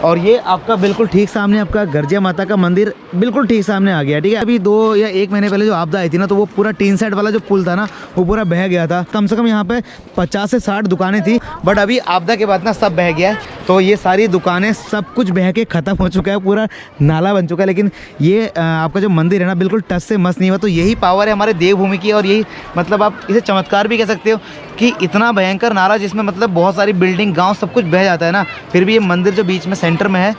और ये आपका बिल्कुल ठीक सामने आपका गर्जिया माता का मंदिर बिल्कुल ठीक सामने आ गया। ठीक है, अभी 2 या 1 महीने पहले जो आपदा आई थी ना, तो वो पूरा टीन सेट वाला जो पुल था ना, वो पूरा बह गया था। कम से कम यहाँ पे 50 से 60 दुकानें थी, बट अभी आपदा के बाद ना सब बह गया है। तो ये सारी दुकानें सब कुछ बह के ख़त्म हो चुका है, पूरा नाला बन चुका है। लेकिन ये आपका जो मंदिर है ना, बिल्कुल टच से मस नहीं हुआ। तो यही पावर है हमारे देवभूमि की, और यही मतलब आप इसे चमत्कार भी कह सकते हो कि इतना भयंकर नाला जिसमें मतलब बहुत सारी बिल्डिंग, गांव सब कुछ बह जाता है ना, फिर भी ये मंदिर जो बीच में सेंटर में है,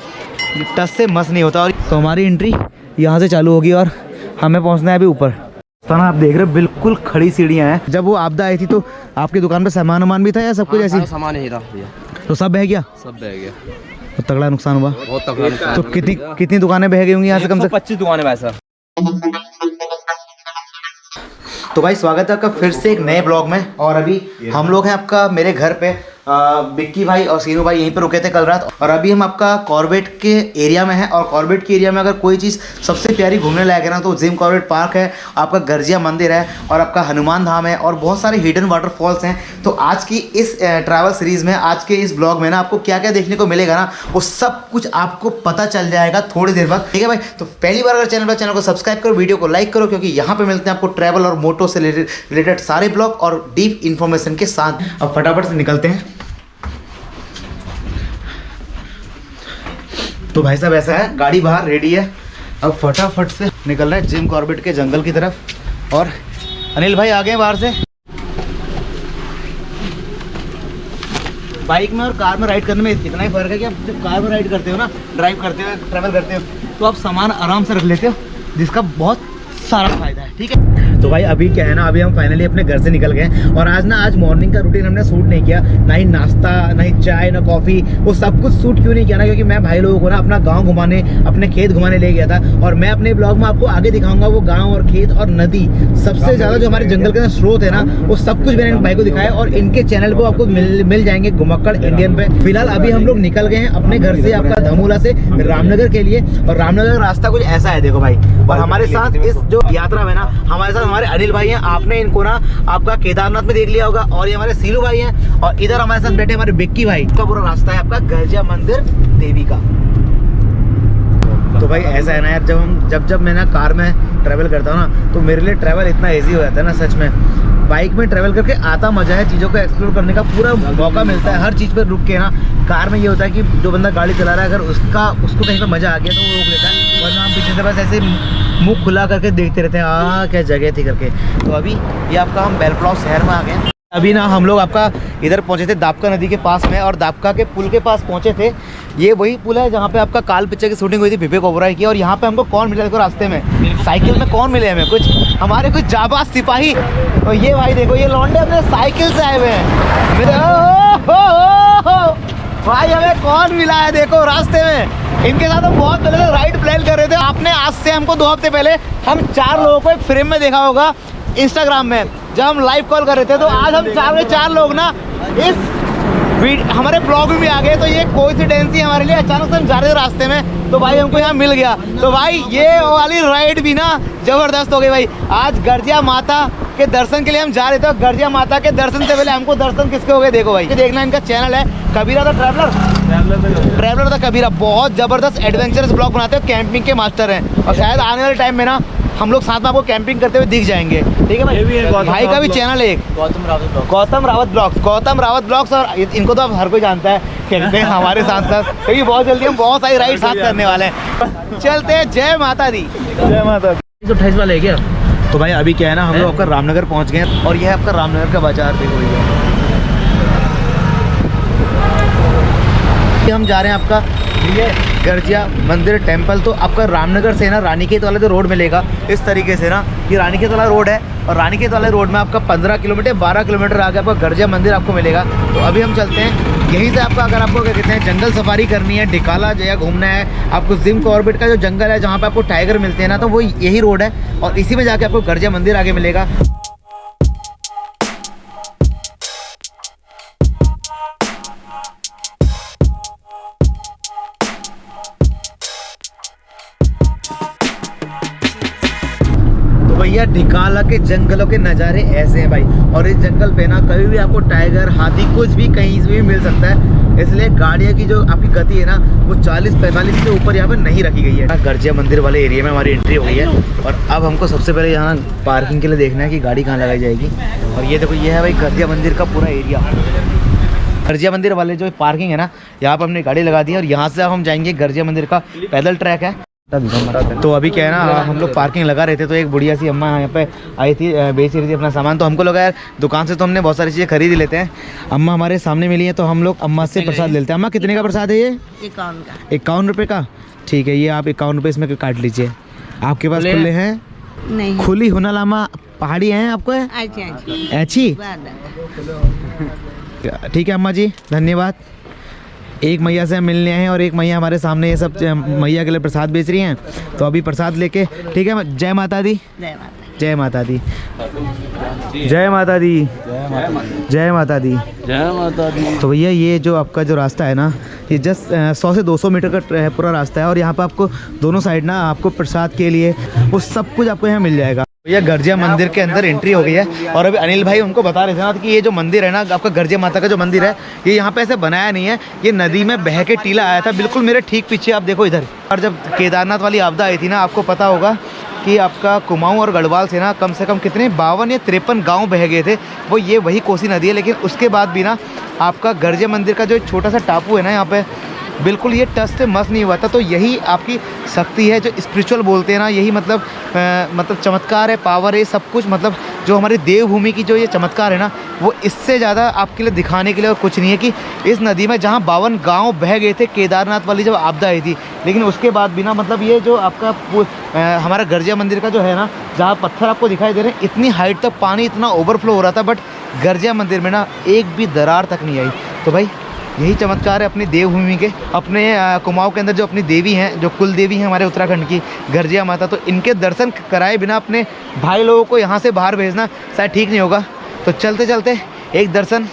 टच से मस नहीं होता। और तो हमारी एंट्री यहाँ से चालू होगी और हमें पहुँचना है अभी ऊपर। तो ना आप देख रहे हो बिल्कुल खड़ी सीढ़ियाँ हैं। जब वो आपदा आई थी तो आपकी दुकान पे सामान वामान भी था या सब कुछ ऐसी? सामान ही था भैया। तो सब बह गया? सब बह गया। तो तगड़ा नुकसान हुआ? बहुत तगड़ा नुकसान। तो कितनी दुकानें बह गई होंगी यहाँ से? कम से 25 दुकानें भाई साहब। तो भाई स्वागत है आपका फिर से एक नए ब्लॉग में। और अभी हम लोग हैं आपका मेरे घर पे। बिक्की भाई और सीनू भाई यहीं पे रुके थे कल रात, और अभी हम आपका कॉर्बेट के एरिया में हैं। और कॉर्बेट के एरिया में अगर कोई चीज़ सबसे प्यारी घूमने लायक है ना, तो जिम कॉर्बेट पार्क है, आपका गर्जिया मंदिर है, और आपका हनुमान धाम है, और बहुत सारे हिडन वाटरफॉल्स हैं। तो आज की इस ट्रैवल सीरीज़ में, आज के इस ब्लॉग में ना, आपको क्या क्या देखने को मिलेगा ना, वो सब कुछ आपको पता चल जाएगा थोड़ी देर बाद। ठीक है भाई, तो पहली बार अगर चैनल को सब्सक्राइब करो, वीडियो को लाइक करो, क्योंकि यहाँ पे मिलते हैं आपको ट्रैवल और मोटो से रिलेटेड सारे ब्लॉग और डीप इन्फॉर्मेशन के साथ। अब फटाफट से निकलते हैं। तो भाई साहब ऐसा है, गाड़ी बाहर रेडी है, अब फटाफट से निकल रहे हैं जिम कॉर्बेट के जंगल की तरफ। और अनिल भाई आ गए बाहर से। बाइक में और कार में राइड करने में इतना ही फर्क है कि आप जब कार में राइड करते हो ना, ड्राइव करते हो, ट्रैवल करते हो, तो आप सामान आराम से रख लेते हो, जिसका बहुत सारा फायदा है। ठीक है, तो भाई अभी क्या है ना, अभी हम फाइनली अपने घर से निकल गए। और आज मॉर्निंग का रूटीन हमने शूट नहीं किया, ना ही नाश्ता, ना ही चाय, ना कॉफ़ी, वो सब कुछ शूट क्यों नहीं किया ना, क्योंकि मैं भाई लोगों को ना अपना गांव घुमाने, अपने खेत घुमाने ले गया था। और मैं अपने ब्लॉग में आपको आगे दिखाऊंगा वो गांव और खेत और नदी, सबसे ज़्यादा जो हमारे जंगल के स्रोत है ना, वो सब कुछ मैंने भाई को दिखाया। और इनके चैनल पर आपको मिल जाएंगे घुमक्कड़ इंडियन पे। फिलहाल अभी हम लोग निकल गए हैं अपने घर से, आपका धमोला से रामनगर के लिए। और रामनगर का रास्ता कुछ ऐसा है, देखो भाई। और हमारे साथ इस जो यात्रा में ना, हमारे साथ हमारे अनिल भाई हैं। आपने इनको ना आपका केदारनाथ में देख लिया होगा। और ये हमारे सीलू भाई हैं, और इधर हमारे साथ बैठे हमारे बिक्की भाई। का पूरा रास्ता है आपका गर्जिया मंदिर देवी का। तो भाई ऐसा है ना यार, जब मैं ना कार में ट्रैवल करता हूँ ना, तो मेरे लिए ट्रैवल इतना ईजी हो जाता है ना, सच में। बाइक में ट्रैवल करके आता मजा है, चीज़ों को एक्सप्लोर करने का पूरा मौका मिलता है, हर चीज़ पर रुक के ना। कार में ये होता है कि जो बंदा गाड़ी चला रहा है, अगर उसको कहीं पर मजा आ गया तो वो रोक लेता है, वरना हम पीछे से बस ऐसे मुंह खुला करके देखते रहते हैं, क्या जगह थी करके। तो अभी ये आपका हम बेलप्लॉव शहर में आ गए। अभी ना हम लोग आपका इधर पहुंचे थे दापका नदी के पास में, और दापका के पुल के पास पहुंचे थे। ये वही पुल है जहाँ पे आपका काल पिक्चर की शूटिंग हुई थी विवेक ओबराय की। और यहाँ पे हमको कौन मिला, देखो रास्ते में साइकिल में कौन मिले हमें, हमारे कुछ जाबाज सिपाही। तो ये भाई देखो, ये लौंडे अपने साइकिल से आए हुए हैं। भाई हमें कौन मिला है देखो रास्ते में। इनके साथ हम बहुत पहले से राइड प्लान कर रहे थे। आपने आज से हमको 2 हफ्ते पहले हम 4 लोगों को एक फ्रेम में देखा होगा इंस्टाग्राम में, जब हम लाइव कॉल कर रहे थे। तो आज हम 4 लोग ना इस हमारे ब्लॉग में भी आ गए। तो ये कोइंसिडेंस ही हमारे लिए, अचानक से हम जा रहे थे रास्ते में, तो भाई हमको यहाँ मिल गया। तो भाई ये वाली राइड भी ना जबरदस्त हो गई भाई। आज गर्जिया माता के दर्शन के लिए हम जा रहे थे। गर्जिया माता के दर्शन से पहले हमको दर्शन किसके हो गए देखो भाई। देखना, इनका चैनल है कबीरा द ट्रैवलर द कबीरा। बहुत जबरदस्त एडवेंचरस ब्लॉग बनाते हैं, कैंपिंग के मास्टर हैं। और शायद आने वाले टाइम में ना हम लोग साथ में आपको कैंपिंग करते हुए दिख जाएंगे। ठीक है भाई, भाई का भी चैनल है एक, गौतम रावत ब्लॉग्स। और इनको तो आप हर कोई जानता है, कहते हैं हमारे साथ साथ, क्योंकि बहुत जल्दी हम बहुत सारी राइड साथ करने वाले हैं। चलते हैं, जय माता दी। जय माता दी। 128 वाला है क्या? तो भाई अभी क्या है ना, हम लोग आपका रामनगर पहुंच गए, और यह है आपका रामनगर का बाजार। देखो हम जा रहे हैं आपका गर्जिया मंदिर टेम्पल। तो आपका रामनगर से ना रानीखेत वाला जो रोड मिलेगा इस तरीके से ना, ये रानीखेत वाला रोड है। और रानीखेत वाले रोड में आपका 15 किलोमीटर 12 किलोमीटर आगे आपका गर्जिया मंदिर आपको मिलेगा। तो अभी हम चलते हैं यहीं से। आपका अगर आपको क्या कहते हैं जंगल सफारी करनी है, डिकाला जगह घूमना है, आपको जिम कॉर्बेट का जो जंगल है जहाँ पे आपको टाइगर मिलते हैं ना, तो वो यही रोड है। और इसी में जाके आपको गर्जिया मंदिर आगे मिलेगा। भैया ढिकाला के जंगलों के नज़ारे ऐसे हैं भाई। और इस जंगल पे ना कभी भी आपको टाइगर, हाथी कुछ भी कहीं से भी मिल सकता है। इसलिए गाड़ियों की जो आपकी गति है ना वो 40-45 से ऊपर यहाँ पे नहीं रखी गई है। गर्जिया मंदिर वाले एरिया में हमारी एंट्री हो गई है और अब हमको सबसे पहले यहाँ पार्किंग के लिए देखना है कि गाड़ी कहाँ लगाई जाएगी। और ये देखो, ये है भाई गर्जिया मंदिर का पूरा एरिया। गर्जिया मंदिर वाले जो पार्किंग है ना, यहाँ पर हमने गाड़ी लगा दी है और यहाँ से अब हम जाएंगे गर्जिया मंदिर का पैदल ट्रैक है। तो अभी क्या है ना, हम लोग पार्किंग लगा रहे थे तो एक बुढ़िया सी अम्मा यहाँ पे आई थी, बेच रही थी अपना सामान। तो हमको लगा यार दुकान से तो हमने बहुत सारी चीज़ें खरीद लेते हैं। अम्मा हमारे सामने मिली है तो हम लोग अम्मा से प्रसाद लेते हैं। अम्मा कितने का प्रसाद है ये? 51 रुपये का। ठीक है, ये आप 51 रुपये इसमें काट लीजिए। आपके पास खुले हैं? नहीं, खुली होना लामा पहाड़ी है आपको? ऐसी ठीक है अम्मा जी, धन्यवाद। एक मैया से हम मिलने आए हैं और एक मैया हमारे सामने ये सब मैया के लिए प्रसाद बेच रही हैं। तो अभी प्रसाद लेके, ठीक है, जय माता दी। जय माता दी। जय माता दी। जय माता दी। जय माता दी। तो भैया ये जो आपका जो रास्ता है ना, ये जस्ट 100 से 200 मीटर का पूरा रास्ता है और यहाँ पर आपको दोनों साइड ना आपको प्रसाद के लिए वो सब कुछ आपको यहाँ मिल जाएगा। भैया गर्जिया मंदिर के अंदर एंट्री हो गई है और अभी अनिल भाई उनको बता रहे थे ना कि ये जो मंदिर है ना आपका गर्जिया माता का जो मंदिर है, ये यहाँ पे ऐसे बनाया नहीं है, ये नदी में बह के टीला आया था। बिल्कुल मेरे ठीक पीछे आप देखो इधर। और जब केदारनाथ वाली आपदा आई थी ना, आपको पता होगा कि आपका कुमाऊं और गढ़वाल से ना कम से कम कितने 52 या 53 गाँव बह गए थे। वो ये वही कोसी नदी है। लेकिन उसके बाद भी ना आपका गर्जिया मंदिर का जो छोटा सा टापू है ना यहाँ पे, बिल्कुल ये टच से मस नहीं हुआ था। तो यही आपकी शक्ति है, जो स्पिरिचुअल बोलते हैं ना, यही मतलब चमत्कार है, पावर है, सब कुछ। मतलब जो हमारी देवभूमि की जो ये चमत्कार है ना, वो इससे ज़्यादा आपके लिए दिखाने के लिए और कुछ नहीं है। कि इस नदी में जहाँ 52 गांव बह गए थे केदारनाथ वाली जब आपदा आई थी, लेकिन उसके बाद भी ना मतलब ये जो आपका हमारा गर्जिया मंदिर का जो है ना, जहाँ पत्थर आपको दिखाई दे रहे हैं, इतनी हाइट तक पानी इतना ओवरफ्लो हो रहा था, बट गर्जिया मंदिर में ना एक भी दरार तक नहीं आई। तो भाई यही चमत्कार है अपनी देवभूमि के। अपने कुमाऊं के अंदर जो अपनी देवी हैं, जो कुल देवी हैं हमारे उत्तराखंड की, गर्जिया माता, तो इनके दर्शन कराए बिना अपने भाई लोगों को यहाँ से बाहर भेजना शायद ठीक नहीं होगा। तो चलते चलते एक दर्शन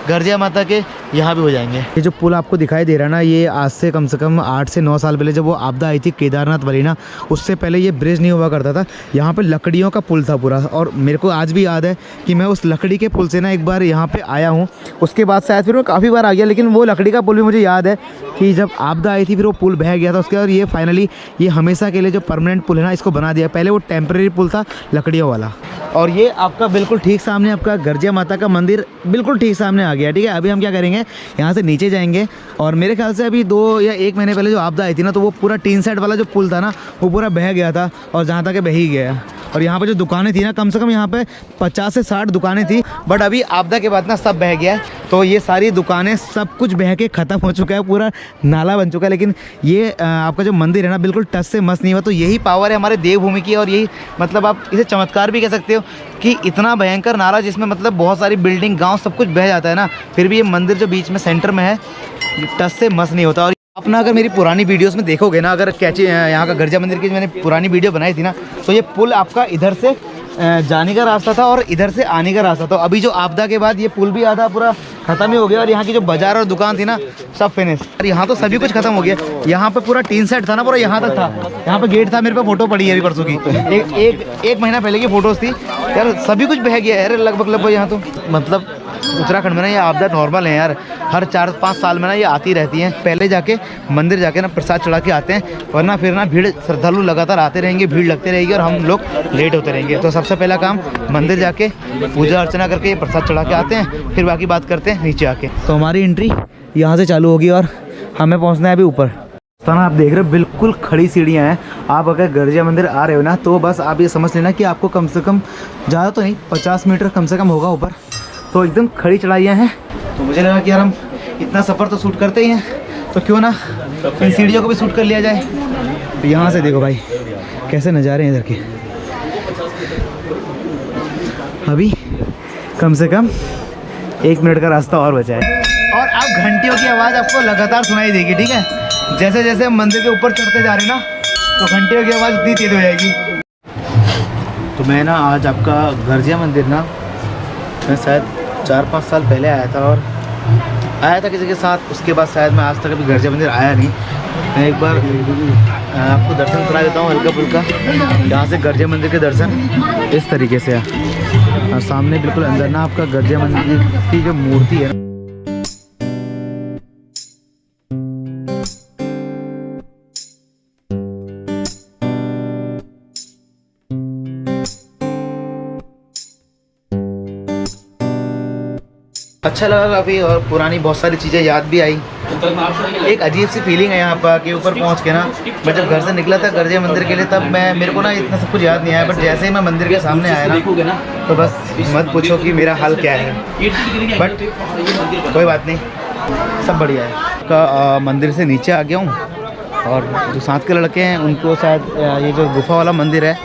गर्जिया माता के यहाँ भी हो जाएंगे। ये जो पुल आपको दिखाई दे रहा है ना, ये आज से कम 8 से 9 साल पहले जब वो आपदा आई थी केदारनाथ वाली ना, उससे पहले ये ब्रिज नहीं हुआ करता था। यहाँ पे लकड़ियों का पुल था पूरा। और मेरे को आज भी याद है कि मैं उस लकड़ी के पुल से ना एक बार यहाँ पे आया हूँ। उसके बाद शायद फिर मैं काफ़ी बार आ गया, लेकिन वो लकड़ी का पुल भी मुझे याद है कि जब आपदा आई थी फिर वो पुल बह गया था। उसके बाद ये फाइनली ये हमेशा के लिए जो परमानेंट पुल है ना, इसको बना दिया। पहले वो टेम्प्रेरी पुल था लकड़ियों वाला। और ये आपका बिल्कुल ठीक सामने आपका गर्जिया माता का मंदिर बिल्कुल ठीक सामने आ गया। ठीक है, अभी हम क्या करेंगे, यहाँ से नीचे जाएंगे। और मेरे ख्याल से अभी 2 या 1 महीने पहले जो आपदा आई थी ना, तो वो पूरा टीन सेट वाला जो पुल था ना, वो पूरा बह गया था और जहाँ तक बह ही गया। और यहाँ पे जो दुकानें थी ना, कम से कम यहाँ पे 50 से 60 दुकानें थी, बट अभी आपदा के बाद ना सब बह गया है। तो ये सारी दुकानें सब कुछ बह के ख़त्म हो चुका है, पूरा नाला बन चुका है। लेकिन ये आपका जो मंदिर है ना, बिल्कुल टच से मस नहीं हुआ। तो यही पावर है हमारे देवभूमि की। और यही मतलब आप इसे चमत्कार भी कह सकते हो कि इतना भयंकर नाला जिसमें मतलब बहुत सारी बिल्डिंग, गाँव सब कुछ बह जाता है ना, फिर भी ये मंदिर जो बीच में सेंटर में है, टच से मस नहीं होता। और अपना अगर मेरी पुरानी वीडियोस में देखोगे ना, अगर कैची यहाँ का गर्जिया मंदिर की मैंने पुरानी वीडियो बनाई थी ना, तो ये पुल आपका इधर से जाने का रास्ता था और इधर से आने का रास्ता था। तो अभी जो आपदा के बाद ये पुल भी आधा पूरा खत्म ही हो गया और यहाँ की जो बाजार और दुकान थी ना, सब फिनिश। और यहाँ तो सभी कुछ खत्म हो गया। यहाँ पे पूरा टीन सेट था ना, पूरा यहाँ तक था। यहाँ पे गेट था, मेरे पे फोटो पड़ी है अभी परसों की, एक महीना पहले की फोटोज थी यार। सभी कुछ बह गया है लगभग यहाँ। तो मतलब उत्तराखंड में ना ये आपदा नॉर्मल है यार, हर 4-5 साल में ना ये आती रहती हैं। पहले जाके मंदिर जाके ना प्रसाद चढ़ा के आते हैं, वरना फिर ना भीड़, श्रद्धालु लगातार आते रहेंगे, भीड़ लगती रहेगी और हम लोग लेट होते रहेंगे। तो सबसे पहला काम मंदिर जाके पूजा अर्चना करके प्रसाद चढ़ा के आते हैं, फिर बाकी बात करते हैं नीचे आके। तो हमारी एंट्री यहाँ से चालू होगी और हमें पहुँचना है अभी ऊपर। तो ना आप देख रहे हो बिल्कुल खड़ी सीढ़ियाँ हैं। आप अगर गर्जिया मंदिर आ रहे हो ना, तो बस आप ये समझ लेना कि आपको कम से कम, ज़्यादा तो नहीं, 50 मीटर कम से कम होगा ऊपर। तो एकदम खड़ी चढ़ाइयाँ हैं। तो मुझे लगा कि यार हम इतना सफ़र तो शूट करते ही हैं, तो क्यों ना इन सीढ़ियों को भी शूट कर लिया जाए। तो यहाँ से देखो भाई कैसे नज़ारे हैं इधर के। अभी कम से कम 1 मिनट का रास्ता और बचा है और अब घंटियों की आवाज़ आपको लगातार सुनाई देगी। ठीक है, जैसे जैसे हम मंदिर के ऊपर चढ़ते जा रहे हैं ना, तो घंटियों की आवाज़ इतनी तेज हो जाएगी। तो मैं ना आज आपका गर्जिया मंदिर ना, मैं शायद 4-5 साल पहले आया था और आया था किसी के साथ। उसके बाद शायद मैं आज तक अभी गर्जिया मंदिर आया नहीं। मैं एक बार आपको दर्शन करा देता हूँ हल्का फुल्का। यहाँ से गर्जिया मंदिर के दर्शन इस तरीके से है। और सामने बिल्कुल अंदर ना आपका गर्जिया मंदिर की जो मूर्ति है ना, अच्छा लगा काफ़ी और पुरानी बहुत सारी चीज़ें याद भी आई। एक अजीब सी फीलिंग है यहाँ पर कि ऊपर पहुँच के ना, मैं जब घर से निकला था गर्जिया मंदिर के लिए तब मेरे को ना इतना सब कुछ याद नहीं आया, बट जैसे ही मैं मंदिर के सामने आया ना तो बस मत पूछो कि मेरा हाल क्या है। बट कोई बात नहीं, सब बढ़िया है। का मंदिर से नीचे आ गया हूँ और जो साथ के लड़के हैं उनको शायद ये जो गुफा वाला मंदिर है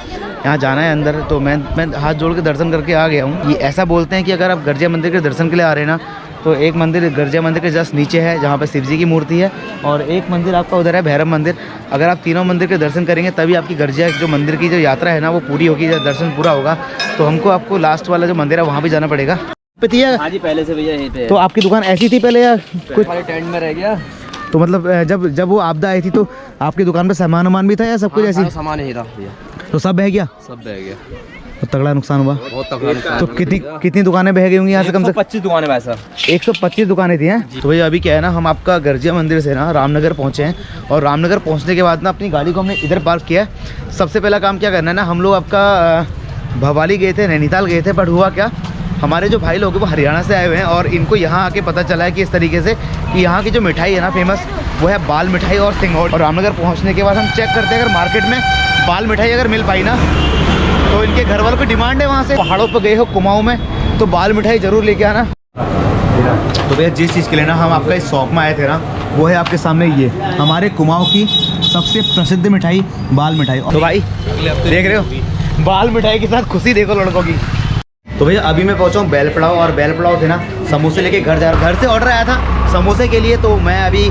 यहाँ जाना है अंदर, तो मैं हाथ जोड़ के दर्शन करके आ गया हूँ। ये ऐसा बोलते हैं कि अगर आप गर्जिया मंदिर के दर्शन के लिए आ रहे हैं ना, तो एक मंदिर गर्जिया मंदिर के जस्ट नीचे है जहाँ पर शिव जी की मूर्ति है, और एक मंदिर आपका उधर है भैरव मंदिर। अगर आप तीनों मंदिर के दर्शन करेंगे तभी आपकी गर्जिया जो मंदिर की जो यात्रा है ना वो पूरी होगी, जब दर्शन पूरा होगा तो आपको लास्ट वाला जो मंदिर है वहाँ भी जाना पड़ेगा। हाँ जी, पहले से भैया यहीं पे। तो आपकी दुकान ऐसी थी पहले या कुछ टेंट में रह गया? तो मतलब जब वो आपदा आई थी तो आपकी दुकान पे सामान वामान भी था या सब कुछ ऐसी? सामान ही था भैया। तो सब बह गया? सब बह गया। तो तगड़ा नुकसान हुआ। बहुत तगड़ा नुकसान। तो कितनी दुकानें बह गई होंगी यहाँ से? कम से 25 दुकानें भाई साहब। 125 दुकानें थी हैं। तो भैया अभी क्या है ना, हम आपका गर्जिया मंदिर से ना रामनगर पहुँचे हैं, और रामनगर पहुँचने के बाद ना अपनी गाड़ी को हमने इधर पार्क किया है। सबसे पहला काम क्या करना है ना, हम लोग आपका भवाली गए थे, नैनीताल गए थे, बट हुआ क्या, हमारे जो भाई लोग हैं वो हरियाणा से आए हुए हैं और इनको यहाँ आके पता चला है कि इस तरीके से कि यहाँ की जो मिठाई है ना फेमस, वो है बाल मिठाई और सिंघौड़। और रामनगर पहुँचने के बाद हम चेक करते हैं अगर मार्केट में बाल मिठाई अगर मिल पाई ना, तो इनके घर वालों की डिमांड है वहाँ से, पहाड़ों पर गए हो कुमाऊँ में तो बाल मिठाई ज़रूर लेके आना। तो भैया जिस चीज़ के लिए ना हम आपका इस शॉप में आए थे ना, वो है आपके सामने ये हमारे कुमाऊँ की सबसे प्रसिद्ध मिठाई बाल मिठाई। तो भाई देख रहे हो बाल मिठाई के साथ खुशी देखो लड़कों की। तो भैया अभी मैं पहुंचा हूँ बेल पड़ाव, और बेल पड़ाव थे ना समोसे लेके घर जा रहा, घर से ऑर्डर आया था समोसे के लिए, तो मैं अभी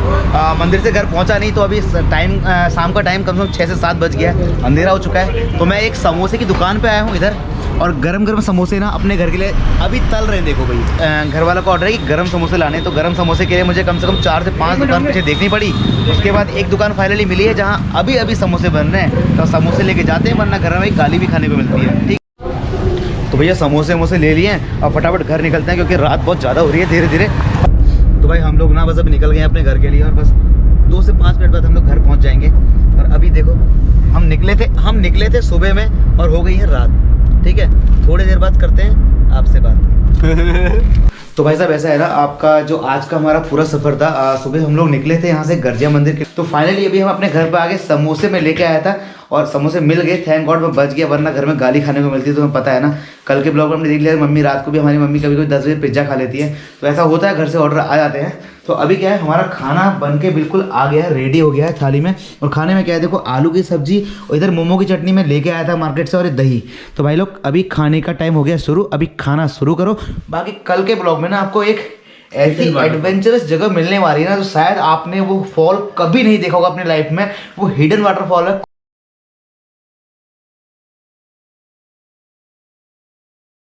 मंदिर से घर पहुंचा नहीं, तो अभी टाइम शाम का टाइम कम से कम 6 से 7 बज गया है, अंधेरा हो चुका है। तो मैं एक समोसे की दुकान पे आया हूँ इधर, और गरम गरम समोसे ना अपने घर के लिए अभी तल रहे हैं। देखो भाई घर वालों का ऑर्डर है कि गरम समोसे लाने, तो गरम समोसे के लिए मुझे कम से कम 4 से 5 दुकान पीछे देखनी पड़ी। उसके बाद एक दुकान फाइनली मिली है जहाँ अभी समोसे बन रहे हैं, तो समोसे लेके जाते हैं, वरना घर में गाली भी खाने को मिलती है। ठीक, तो भैया समोसे ले लिए हैं और फटाफट घर निकलते हैं क्योंकि रात बहुत ज़्यादा हो रही है धीरे धीरे। तो भाई हम लोग ना बस अभी निकल गए हैं अपने घर के लिए, और बस 2 से 5 मिनट बाद हम लोग घर पहुंच जाएंगे। और अभी देखो हम निकले थे सुबह में और हो गई है रात। ठीक है, थोड़ी देर बाद करते हैं आपसे बात। तो भाई साहब ऐसा है ना, आपका जो आज का हमारा पूरा सफ़र था, सुबह हम लोग निकले थे यहाँ से गर्जिया मंदिर के, तो फाइनली अभी हम अपने घर पे आ गए। समोसे में लेके आया था और समोसे मिल गए, थैंक गॉड मैं बच गया, वरना घर में गाली खाने को मिलती है। तो हमें पता है ना, कल के ब्लॉग में हमने देख लिया मम्मी रात को भी, हमारी मम्मी कभी 10 बजे पिज्ज़ा खा लेती है, तो ऐसा होता है, घर से ऑर्डर आ जाते हैं। तो अभी क्या है, हमारा खाना बन के बिल्कुल आ गया है, रेडी हो गया है थाली में। और खाने में क्या है, देखो आलू की सब्जी और इधर मोमो की चटनी में लेके आया था मार्केट से, और दही। तो भाई लोग अभी खाने का टाइम हो गया शुरू, अभी खाना शुरू करो। बाकी कल के ब्लॉग में ना आपको एक ऐसी एडवेंचरस जगह मिलने वाली है ना, तो शायद आपने वो फॉल कभी नहीं देखा होगा अपनी लाइफ में। वो हिडन वाटरफॉल है